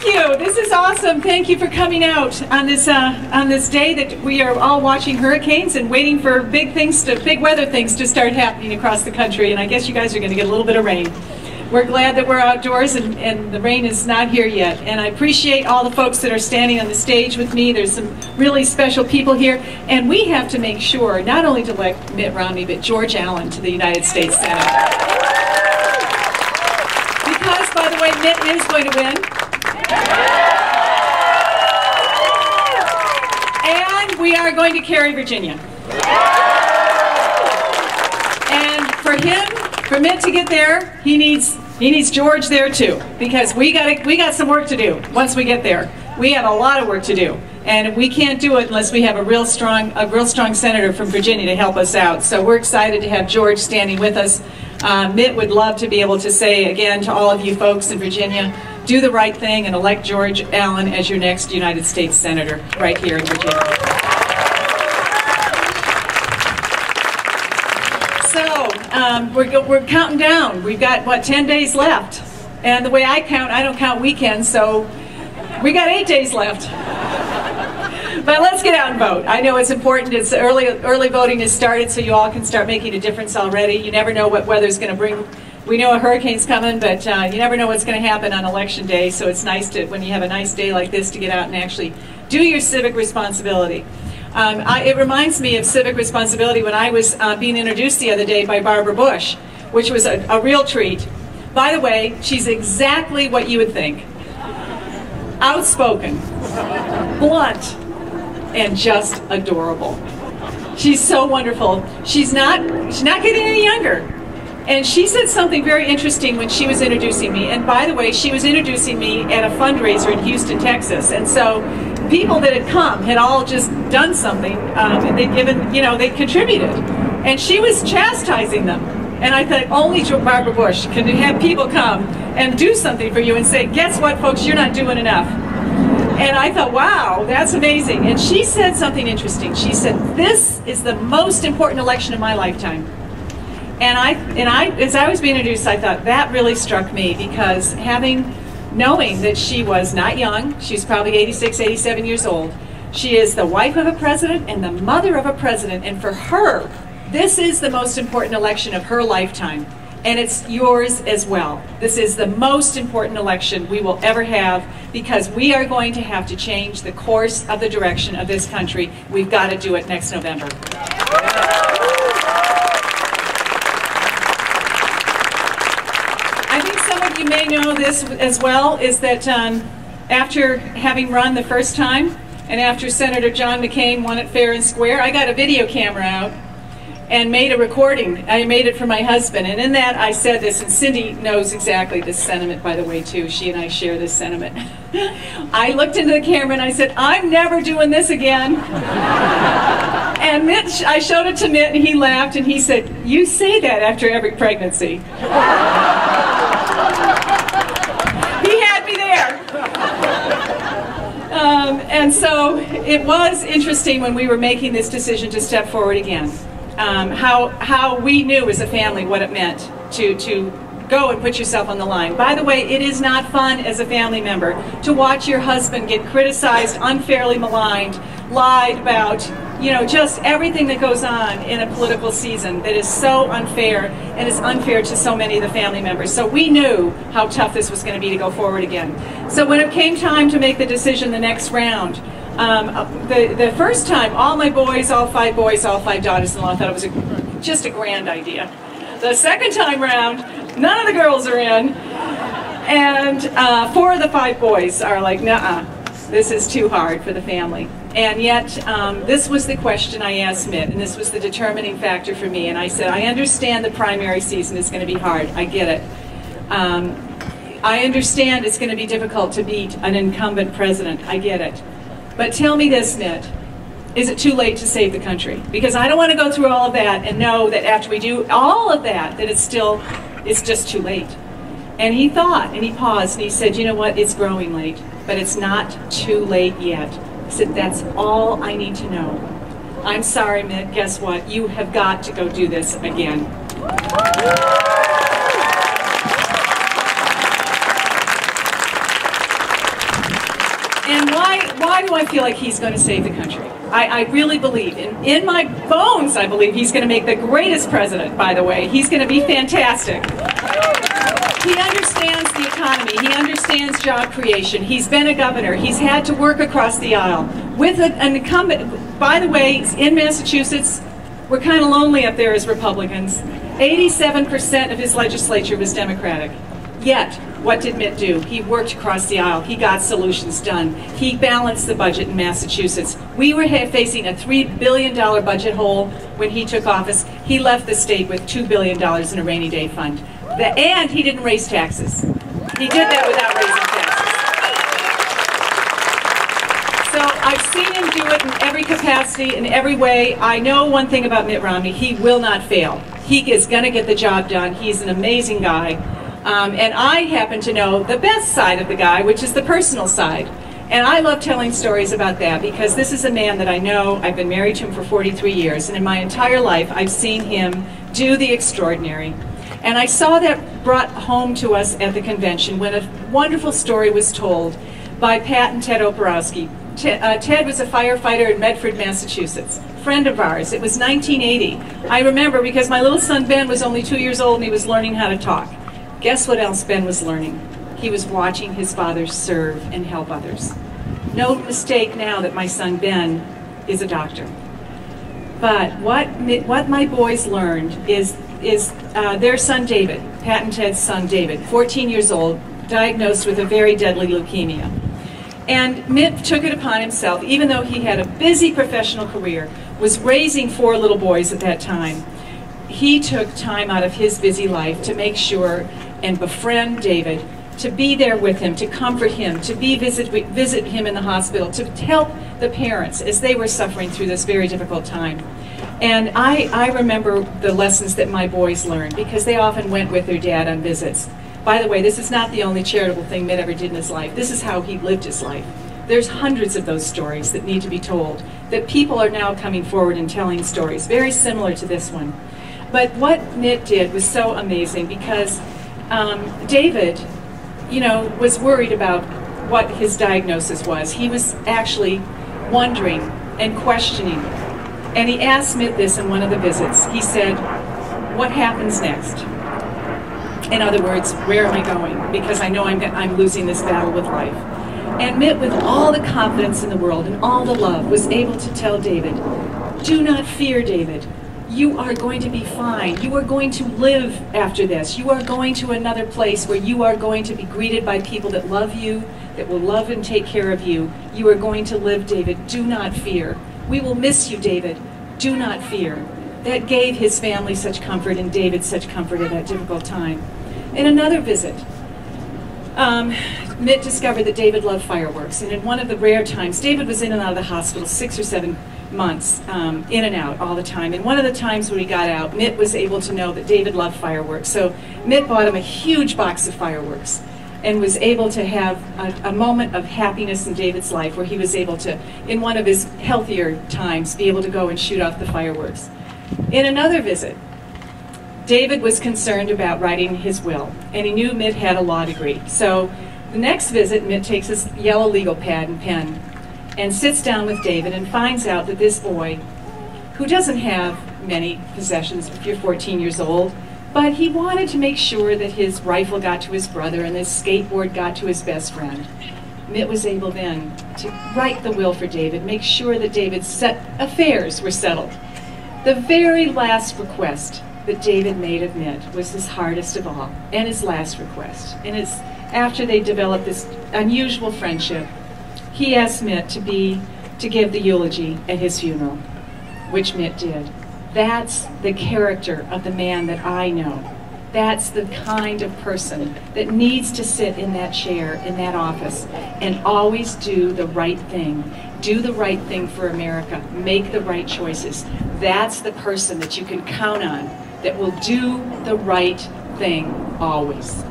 Thank you. This is awesome. Thank you for coming out on this day that we are all watching hurricanes and waiting for big weather things to start happening across the country. And I guess you guys are going to get a little bit of rain. We're glad that we're outdoors and the rain is not here yet. And I appreciate all the folks that are standing on the stage with me. There's some really special people here. And we have to make sure not only to elect Mitt Romney, but George Allen to the United States Senate. Because, by the way, Mitt is going to win. And we are going to carry Virginia. And for Mitt to get there, he needs George there too, because we got some work to do once we get there. We have a lot of work to do, and we can't do it unless we have a real strong senator from Virginia to help us out. So we're excited to have George standing with us. Mitt would love to be able to say again to all of you folks in Virginia, do the right thing and elect George Allen as your next United States Senator right here in Virginia. So we're counting down. We've got, what, 10 days left. And the way I count, I don't count weekends, so we got 8 days left. But let's get out and vote. I know it's important. It's early voting has started, so you all can start making a difference already. You never know what weather's going to bring. We know a hurricane's coming, but you never know what's going to happen on Election Day, so it's nice to, when you have a nice day like this, to get out and actually do your civic responsibility. It reminds me of civic responsibility when I was being introduced the other day by Barbara Bush, which was a real treat. By the way, she's exactly what you would think. Outspoken, blunt, and just adorable. She's so wonderful. She's not getting any younger. And she said something very interesting when she was introducing me. And by the way, she was introducing me at a fundraiser in Houston, Texas. And so people that had come had all just done something, and they'd given, they'd contributed. And she was chastising them. And I thought, only Barbara Bush can have people come and do something for you and say, guess what, folks, you're not doing enough. And I thought, wow, that's amazing. And she said something interesting. She said, this is the most important election of my lifetime. And as I was being introduced, I thought that really struck me, because knowing that she was not young, she's probably 86, 87 years old, she is the wife of a president and the mother of a president, and for her, this is the most important election of her lifetime. And it's yours as well. This is the most important election we will ever have, because we are going to have to change the course of the direction of this country. We've got to do it next November. I think some of you may know this as well, is that after having run the first time, and after Senator John McCain won it fair and square, I got a video camera out and made a recording. I made it for my husband, and in that I said this, and Cindy knows exactly this sentiment, by the way, too. She and I share this sentiment. I looked into the camera and I said, I'm never doing this again. And Mitt, I showed it to Mitt, and he laughed, and he said, you say that after every pregnancy. He had me there. And so it was interesting when we were making this decision to step forward again. How we knew as a family what it meant to go and put yourself on the line. By the way, it is not fun as a family member to watch your husband get criticized, unfairly maligned, lied about, just everything that goes on in a political season that is so unfair, and is unfair to so many of the family members. So we knew how tough this was going to be to go forward again. So when it came time to make the decision the next round, the first time, all my boys, all five daughters-in-law, thought it was just a grand idea. The second time round, none of the girls are in, and 4 of the 5 boys are like, nuh-uh, this is too hard for the family. And yet, this was the question I asked Mitt, and this was the determining factor for me. And I said, I understand the primary season is going to be hard. I get it. I understand it's going to be difficult to beat an incumbent president. I get it. But tell me this, Mitt, is it too late to save the country? Because I don't want to go through all of that and know that after we do all of that, that it's just too late. And he thought, and he paused, and he said, you know what, it's growing late, but it's not too late yet. He said, that's all I need to know. I'm sorry, Mitt, guess what? You have got to go do this again. And why do I feel like he's going to save the country? I really believe, in my bones, I believe he's going to make the greatest president, by the way. He's going to be fantastic. He understands the economy. He understands job creation. He's been a governor. He's had to work across the aisle with an incumbent. By the way, in Massachusetts, we're kind of lonely up there as Republicans. 87% of his legislature was Democratic. Yet, what did Mitt do? He worked across the aisle. He got solutions done. He balanced the budget in Massachusetts. We were facing a $3 billion budget hole when he took office. He left the state with $2 billion in a rainy day fund. And he didn't raise taxes. He did that without raising taxes. So I've seen him do it in every capacity, in every way. I know one thing about Mitt Romney. He will not fail. He is going to get the job done. He's an amazing guy. And I happen to know the best side of the guy, which is the personal side. And I love telling stories about that because this is a man that I know. I've been married to him for 43 years, and in my entire life I've seen him do the extraordinary. And I saw that brought home to us at the convention when a wonderful story was told by Pat and Ted Oporowski. Ted was a firefighter in Medford, Massachusetts, friend of ours. It was 1980. I remember because my little son Ben was only 2 years old and he was learning how to talk. Guess what else Ben was learning? He was watching his father serve and help others. No mistake now that my son Ben is a doctor. But what my boys learned is their son David, Pat and Ted's son David, 14 years old, diagnosed with a very deadly leukemia. And Mitt took it upon himself, even though he had a busy professional career, was raising 4 little boys at that time. He took time out of his busy life to make sure and befriend David, to be there with him, to comfort him, to visit him in the hospital, to help the parents as they were suffering through this very difficult time. And I remember the lessons that my boys learned because they often went with their dad on visits. By the way, this is not the only charitable thing Mitt ever did in his life. This is how he lived his life. There's hundreds of those stories that need to be told, that people are now coming forward and telling stories, very similar to this one. But what Mitt did was so amazing because David, was worried about what his diagnosis was. He was actually wondering and questioning. And he asked Mitt this in one of the visits. He said, "What happens next?" In other words, where am I going? Because I know I'm losing this battle with life. And Mitt, with all the confidence in the world and all the love, was able to tell David, "Do not fear, David. You are going to be fine. You are going to live after this. You are going to another place where you are going to be greeted by people that love you, that will love and take care of you. You are going to live, David. Do not fear. We will miss you, David. Do not fear." That gave his family such comfort and David such comfort at that difficult time. In another visit, Mitt discovered that David loved fireworks. And in one of the rare times, David was in and out of the hospital 6 or 7 months, in and out all the time. And one of the times when he got out, Mitt was able to know that David loved fireworks. So Mitt bought him a huge box of fireworks and was able to have a moment of happiness in David's life where he was able to, in one of his healthier times, be able to go and shoot off the fireworks. In another visit, David was concerned about writing his will, and he knew Mitt had a law degree. So the next visit, Mitt takes his yellow legal pad and pen and sits down with David and finds out that this boy, who doesn't have many possessions if you're 14 years old, but he wanted to make sure that his rifle got to his brother and his skateboard got to his best friend. Mitt was able then to write the will for David, make sure that David's affairs were settled. The very last request that David made of Mitt was his hardest of all, and his last request. And it's after they developed this unusual friendship, he asked Mitt to give the eulogy at his funeral, which Mitt did. That's the character of the man that I know. That's the kind of person that needs to sit in that chair, in that office, and always do the right thing. Do the right thing for America. Make the right choices. That's the person that you can count on that will do the right thing always.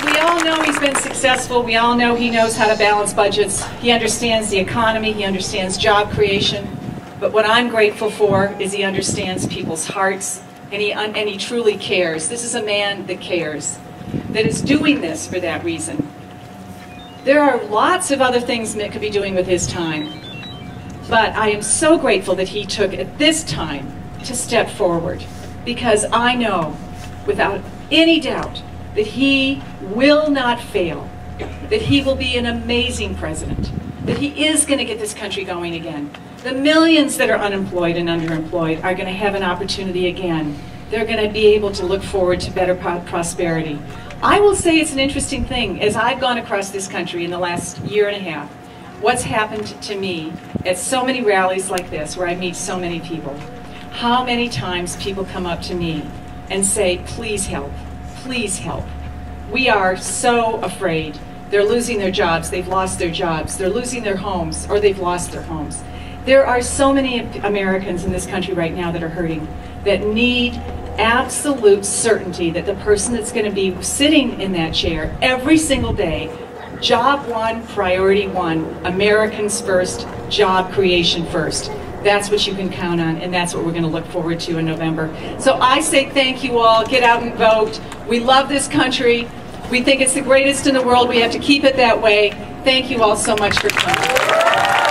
We all know he's been successful. We all know he knows how to balance budgets. He understands the economy. He understands job creation. But what I'm grateful for is he understands people's hearts. and he truly cares. This is a man that cares, that is doing this for that reason. There are lots of other things Mitt could be doing with his time, but I am so grateful that he took at this time to step forward, because I know without any doubt that he will not fail, that he will be an amazing president, that he is going to get this country going again. The millions that are unemployed and underemployed are going to have an opportunity again. They're going to be able to look forward to better prosperity. I will say it's an interesting thing, as I've gone across this country in the last year and a half, what's happened to me at so many rallies like this where I meet so many people. How many times people come up to me and say, please help, please help. We are so afraid. They're losing their jobs, they've lost their jobs, they're losing their homes, or they've lost their homes. There are so many Americans in this country right now that are hurting, that need absolute certainty that the person that's going to be sitting in that chair every single day, job one, priority one, Americans first, job creation first. That's what you can count on, and that's what we're going to look forward to in November. So I say thank you all. Get out and vote. We love this country. We think it's the greatest in the world. We have to keep it that way. Thank you all so much for coming.